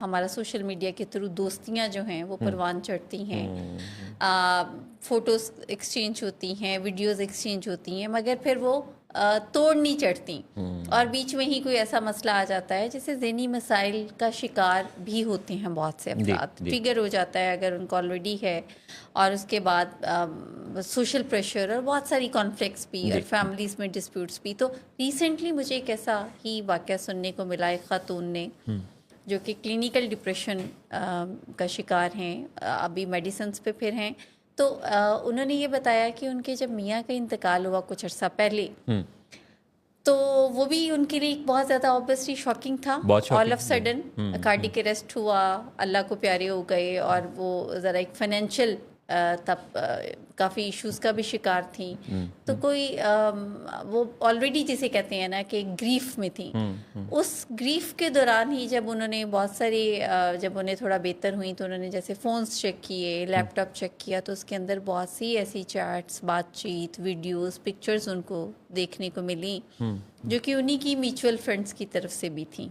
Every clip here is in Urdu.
ہمارا سوشل میڈیا کے تھرو دوستیاں جو ہیں وہ پروان چڑھتی ہیں، فوٹوز ایکسچینج ہوتی ہیں، ویڈیوز ایکسچینج ہوتی ہیں، مگر پھر وہ توڑ نہیں چڑھتی، اور بیچ میں ہی کوئی ایسا مسئلہ آ جاتا ہے جسے ذہنی مسائل کا شکار بھی ہوتے ہیں بہت سے افراد، ٹریگر ہو جاتا ہے اگر ان کو آلریڈی ہے، اور اس کے بعد سوشل پریشر اور بہت ساری کانفلکٹس بھی اور فیملیز میں ڈسپیوٹس بھی۔ تو ریسنٹلی مجھے ایک ایسا ہی واقعہ سننے کو ملا، ایک خاتون نے جو کہ کلینیکل ڈپریشن کا شکار ہیں، ابھی میڈیسنس پہ پھر ہیں، تو انہوں نے یہ بتایا کہ ان کے جب میاں کا انتقال ہوا کچھ عرصہ پہلے، تو وہ بھی ان کے لیے ایک بہت زیادہ آبویسلی شاکنگ تھا، all of sudden cardiac arrest ہوا، اللہ کو پیارے ہو گئے، اور وہ ذرا ایک فائنینشیل تب کافی ایشوز کا بھی شکار تھیں، تو کوئی وہ آلریڈی جسے کہتے ہیں نا کہ گریف میں تھیں، اس گریف کے دوران ہی جب انہوں نے بہت ساری جب انہیں تھوڑا بہتر ہوئی تو انہوں نے جیسے فونز چیک کیے، لیپ ٹاپ چیک کیا، تو اس کے اندر بہت سی ایسی چیٹس، بات چیت، ویڈیوز، پکچرز ان کو دیکھنے کو ملیں جو کہ انہی کی میوچول فرینڈس کی طرف سے بھی تھیں،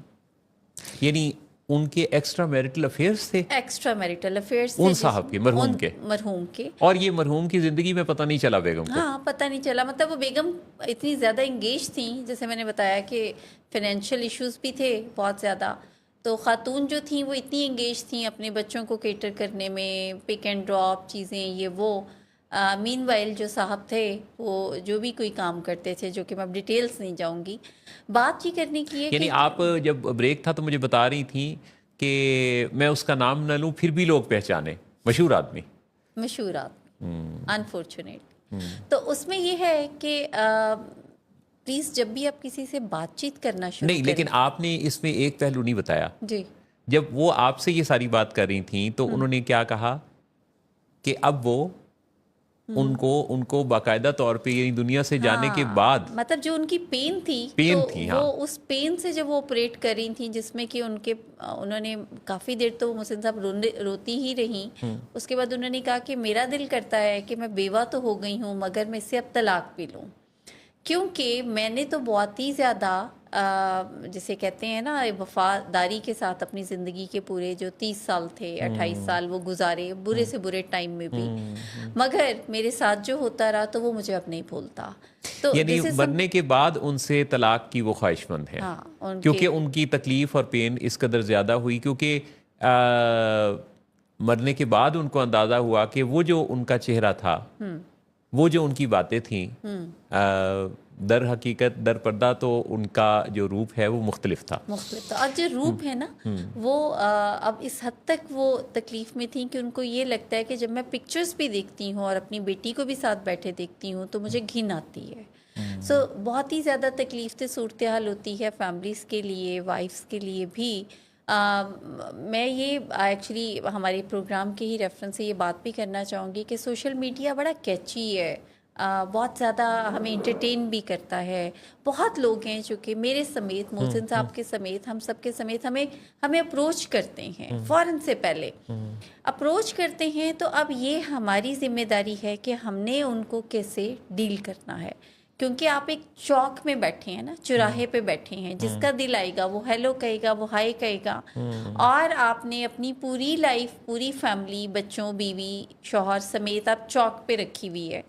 یعنی ان کے ایکسٹرا میریٹل افیئرس تھے، ایکسٹرا میریٹل افیئرس ان صاحب کے، مرحوم کے، اور یہ مرحوم کی زندگی میں پتہ نہیں چلا بیگم کو؟ ہاں پتہ نہیں چلا، مطلب وہ بیگم اتنی زیادہ انگیج تھیں، جیسے میں نے بتایا کہ فائنینشیل ایشوز بھی تھے بہت زیادہ، تو خاتون جو تھیں وہ اتنی انگیج تھیں اپنے بچوں کو کیٹر کرنے میں، پک اینڈ ڈراپ چیزیں یہ وہ، مین وائل جو صاحب تھے وہ جو بھی کوئی کام کرتے تھے، جو کہ میں اب ڈیٹیلز نہیں جاؤں گی، بات یہ کرنے کی ہے یعنی کہ آپ جب بریک تھا تو مجھے بتا رہی تھیں کہ میں اس کا نام نہ لوں پھر بھی لوگ پہچانے، مشہور آدمی، مشہور آدمی، انفارچونیٹ، تو اس میں یہ ہے کہ پلیز جب بھی آپ کسی سے بات چیت کرنا شروع نہیں، کریں، لیکن آپ نے اس میں ایک پہلو نہیں بتایا، جی جب وہ آپ سے یہ ساری بات کر رہی تھیں تو انہوں نے کیا کہا کہ اب وہ ان کو باقاعدہ طور پہ یعنی دنیا سے جانے کے بعد مطلب جو ان کی پین تھی پین تو تھی، وہ اس پین سے جب وہ آپریٹ کر رہی تھیں، جس میں کہ انہوں نے کافی دیر تو محسن صاحب روتی ہی رہیں، اس کے بعد انہوں نے کہا کہ میرا دل کرتا ہے کہ میں بیوہ تو ہو گئی ہوں مگر میں اس سے اب طلاق بھی لوں، کیونکہ میں نے تو بہت ہی زیادہ جسے کہتے ہیں نا وفاداری کے ساتھ اپنی زندگی کے پورے جو 30 سال تھے، 28 سال وہ گزارے برے سے برے ٹائم میں بھی، مگر میرے ساتھ جو ہوتا رہا تو وہ مجھے اب نہیں بھولتا، تو یعنی مرنے کے بعد ان سے طلاق کی وہ خواہش مند ہیں، کیونکہ ان کی تکلیف اور پین اس قدر زیادہ ہوئی، کیونکہ مرنے کے بعد ان کو اندازہ ہوا کہ وہ جو ان کا چہرہ تھا، وہ جو ان کی باتیں تھیں، در حقیقت در پردہ تو ان کا جو روپ ہے وہ مختلف تھا، اور جو روپ ہے نا وہ اب اس حد تک وہ تکلیف میں تھیں کہ ان کو یہ لگتا ہے کہ جب میں پکچرز بھی دیکھتی ہوں اور اپنی بیٹی کو بھی ساتھ بیٹھے دیکھتی ہوں تو مجھے گھن آتی ہے، بہت ہی زیادہ تکلیف سے صورتحال ہوتی ہے فیملیز کے لیے، وائفس کے لیے بھی۔ میں یہ ایکچولی ہمارے پروگرام کے ہی ریفرنس سے یہ بات بھی کرنا چاہوں گی کہ سوشل میڈیا بڑا کیچی ہے، بہت زیادہ ہمیں انٹرٹین بھی کرتا ہے، بہت لوگ ہیں جو کہ میرے سمیت، محسن صاحب کے سمیت، ہم سب کے سمیت ہمیں اپروچ کرتے ہیں، فوراً سے پہلے اپروچ کرتے ہیں، تو اب یہ ہماری ذمہ داری ہے کہ ہم نے ان کو کیسے ڈیل کرنا ہے، کیونکہ آپ ایک چوک میں بیٹھے ہیں نا، چوراہے پہ بیٹھے ہیں، جس کا دل آئے گا وہ ہیلو کہے گا، وہ ہائی کہے گا، اور آپ نے اپنی پوری لائف، پوری فیملی، بچوں، بیوی، شوہر سمیت آپ چوک پہ رکھی ہوئی ہے،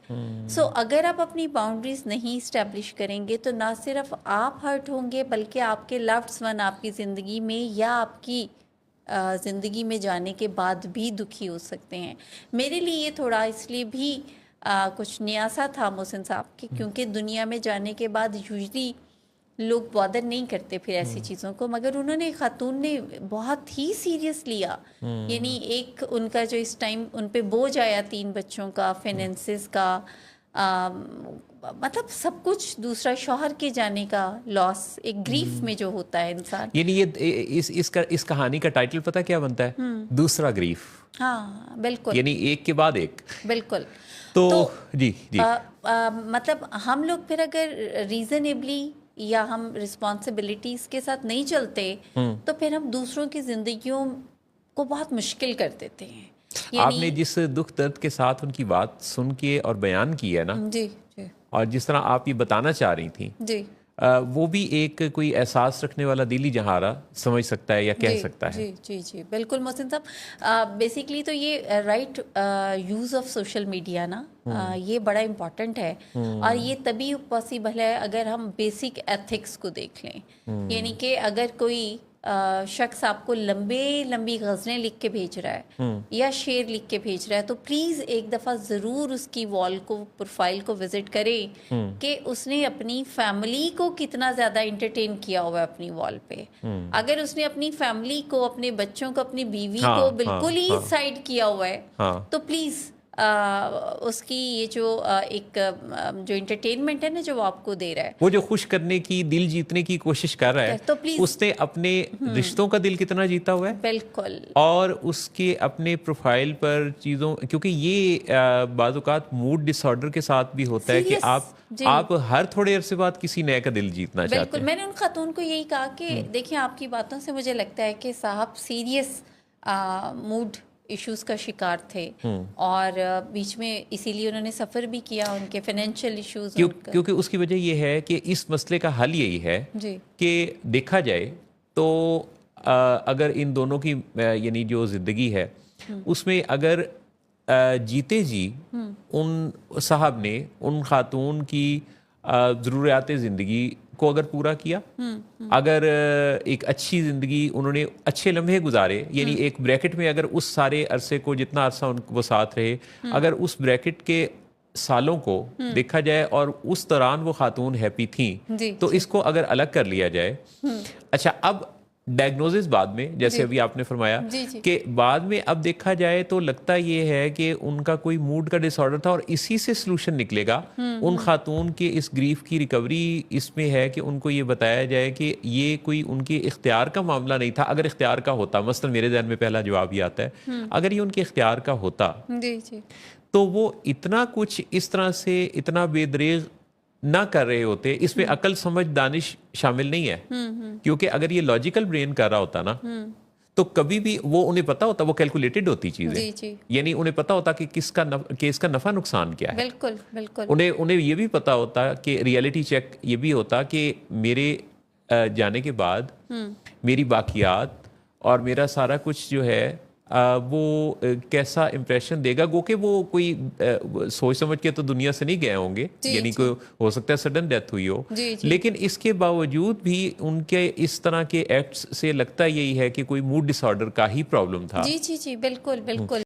اگر آپ اپنی باؤنڈریز نہیں اسٹیبلش کریں گے تو نہ صرف آپ ہرٹ ہوں گے بلکہ آپ کے لوڈس ون آپ کی زندگی میں یا آپ کی زندگی میں جانے کے بعد بھی دکھی ہو سکتے ہیں۔ میرے لیے یہ تھوڑا اس لیے بھی کچھ نیا سا تھا محسن صاحب کی، کیونکہ دنیا میں جانے کے بعد یوزلی لوگ بادر نہیں کرتے پھر ایسی چیزوں کو، مگر انہوں نے، خاتون نے بہت ہی سیریس لیا، یعنی ایک ان کا جو اس ٹائم ان پہ بوجھ آیا 3 بچوں کا، فائنینسز کا، مطلب سب کچھ، دوسرا شوہر کے جانے کا لاس، ایک گریف میں جو ہوتا ہے انسان، یعنی یہ اس کہانی کا ٹائٹل پتہ کیا بنتا ہے؟ دوسرا گریف، ہاں بالکل، یعنی ایک کے بعد ایک، بالکل، تو جی مطلب ہم لوگ پھر اگر ریزنیبلی یا ہم رسپانسبلٹیز کے ساتھ نہیں چلتے تو پھر ہم دوسروں کی زندگیوں کو بہت مشکل کر دیتے ہیں۔ آپ نے جس دکھ درد کے ساتھ ان کی بات سن کے اور بیان کی ہے نا، جی جی اور جس طرح آپ یہ بتانا چاہ رہی تھیں، جی وہ بھی ایک کوئی احساس رکھنے والا دل ہی جہاں رہا سمجھ سکتا ہے یا کہہ سکتا ہے. جی جی جی بالکل محسن صاحب. بیسیکلی تو یہ right use of social media نا یہ بڑا امپورٹنٹ ہے, اور یہ تبھی پاسبل ہے اگر ہم بیسک ایتھکس کو دیکھ لیں. یعنی کہ اگر کوئی شخص آپ کو لمبی غزلیں لکھ کے بھیج رہا ہے یا شعر لکھ کے بھیج رہا ہے, تو پلیز ایک دفعہ ضرور اس کی وال کو, پروفائل کو وزٹ کریں کہ اس نے اپنی فیملی کو کتنا زیادہ انٹرٹین کیا ہوا ہے اپنی وال پہ. اگر اس نے اپنی فیملی کو, اپنے بچوں کو, اپنی بیوی کو بالکل ہی سائڈ کیا ہوا ہے, تو پلیز اس کی یہ جو ایک جو انٹرٹینمنٹ ہے نا جو وہ آپ کو دے رہا ہے, وہ جو خوش کرنے کی, دل جیتنے کی کوشش کر رہا ہے, تو پلیز اس نے اپنے رشتوں کا دل کتنا جیتا ہوا ہے. بالکل. اور اس کے اپنے پروفائل پر چیزوں, کیونکہ یہ بعض اوقات موڈ ڈس آرڈر کے ساتھ بھی ہوتا ہے کہ آپ ہر تھوڑے عرصے بعد کسی نئے کا دل جیتنا چاہتے ہیں. بالکل. میں نے ان خاتون کو یہی کہا کہ دیکھیں آپ کی باتوں سے مجھے لگتا ہے کہ صاحب سیریس موڈ ایشوز کا شکار تھے, اور بیچ میں اسی لیے انہوں نے سفر بھی کیا, ان کے فائنینشیل ایشوز. کیونکہ اس کی وجہ یہ ہے کہ اس مسئلے کا حل یہی ہے کہ دیکھا جائے تو اگر ان دونوں کی یعنی جو زندگی ہے اس میں اگر جیتے جی ان صاحب نے ان خاتون کی ضروریات زندگی کو اگر پورا کیا, اگر ایک اچھی زندگی انہوں نے اچھے لمحے گزارے, یعنی ایک بریکٹ میں اگر اس سارے عرصے کو جتنا عرصہ وہ ساتھ رہے, اگر اس بریکٹ کے سالوں کو دیکھا جائے اور اس دوران وہ خاتون ہیپی تھیں, تو اس کو اگر الگ کر لیا جائے. اچھا, اب ڈائگنوزس بعد میں, جیسے ابھی آپ نے فرمایا کہ بعد میں اب دیکھا جائے تو لگتا یہ ہے کہ ان کا کوئی موڈ کا ڈس آرڈر تھا, اور اسی سے سلوشن نکلے گا. ان خاتون کے اس گریف کی ریکوری اس میں ہے کہ ان کو یہ بتایا جائے کہ یہ کوئی ان کے اختیار کا معاملہ نہیں تھا. اگر اختیار کا ہوتا, مثلا میرے ذہن میں پہلا جواب یہ آتا ہے, اگر یہ ان کے اختیار کا ہوتا تو وہ اتنا کچھ اس طرح سے اتنا بے دریغ نہ کر رہے ہوتے. اس میں عقل سمجھ دانش شامل نہیں ہے, کیونکہ اگر یہ لاجیکل برین کر رہا ہوتا نا تو کبھی بھی وہ انہیں پتا ہوتا, وہ کیلکولیٹڈ ہوتی چیزیں, یعنی انہیں پتا ہوتا کہ اس کا نفع نقصان کیا ہے. بالکل بالکل. انہیں یہ بھی پتا ہوتا کہ ریئلٹی چیک یہ بھی ہوتا کہ میرے جانے کے بعد میری باقیات اور میرا سارا کچھ جو ہے وہ کیسا امپریشن دے گا. گو کہ وہ کوئی سوچ سمجھ کے تو دنیا سے نہیں گئے ہوں گے, یعنی کوئی ہو سکتا ہے سڈن ڈیتھ ہوئی ہو, لیکن اس کے باوجود بھی ان کے اس طرح کے ایکٹس سے لگتا یہی ہے کہ کوئی موڈ ڈس آرڈر کا ہی پرابلم تھا. جی جی جی بالکل بالکل.